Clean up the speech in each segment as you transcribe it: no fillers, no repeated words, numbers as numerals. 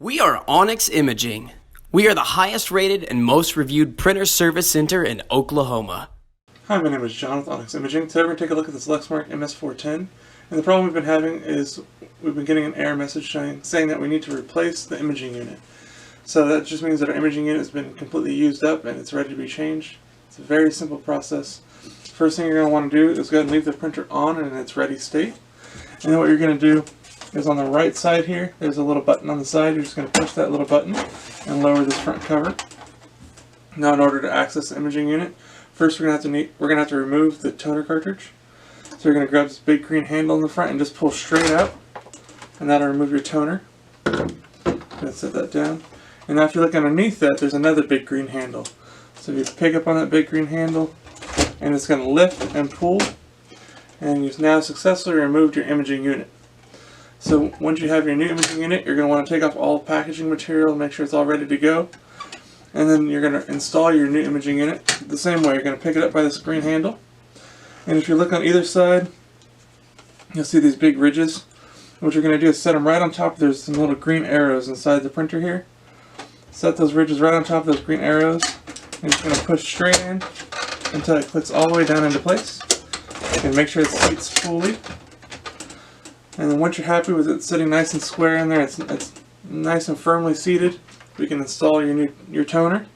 We are Onyx Imaging. We are the highest rated and most reviewed printer service center in Oklahoma. Hi, my name is John with Onyx Imaging. Today we're going to take a look at this Lexmark MS410. And the problem we've been having is we've been getting an error message saying that we need to replace the imaging unit. So that just means that our imaging unit has been completely used up and it's ready to be changed. It's a very simple process. First thing you're going to want to do is go ahead and leave the printer on in its ready state. And then what you're going to do is on the right side here, there's a little button on the side. You're just going to push that little button and lower this front cover. Now in order to access the imaging unit, first we're going to have to remove the toner cartridge. So you're going to grab this big green handle in the front and just pull straight out, and that'll remove your toner. I'm going to set that down. And now if you look underneath that, there's another big green handle. So you pick up on that big green handle, and it's going to lift and pull, and you've now successfully removed your imaging unit. So once you have your new imaging unit, you're going to want to take off all packaging material and make sure it's all ready to go. And then you're going to install your new imaging unit the same way. You're going to pick it up by this green handle. And if you look on either side, you'll see these big ridges. What you're going to do is set them right on top. There's some little green arrows inside the printer here. Set those ridges right on top of those green arrows. And you're going to push straight in until it clicks all the way down into place. And make sure it seats fully. And then once you're happy with it sitting nice and square in there, it's nice and firmly seated, we can install your toner.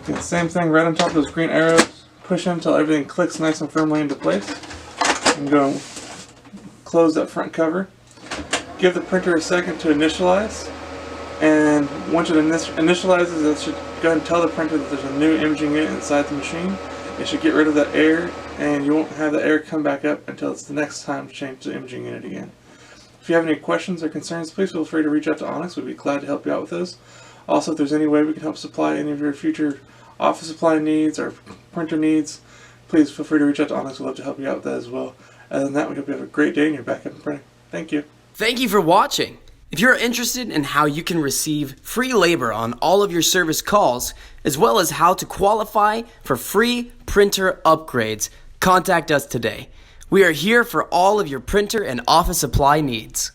Again, same thing right on top of those green arrows. Push in until everything clicks nice and firmly into place. And go and close that front cover. Give the printer a second to initialize. And once it initializes, it should go ahead and tell the printer that there's a new imaging unit inside the machine. It should get rid of that error, and you won't have the error come back up until it's the next time to change the imaging unit again. If you have any questions or concerns, please feel free to reach out to Onyx. We'd be glad to help you out with those. Also, if there's any way we can help supply any of your future office supply needs or printer needs, please feel free to reach out to Onyx. We'd love to help you out with that as well. Other than that, we hope you have a great day and you're back up and printing. Thank you. Thank you for watching. If you're interested in how you can receive free labor on all of your service calls, as well as how to qualify for free printer upgrades, contact us today. We are here for all of your printer and office supply needs.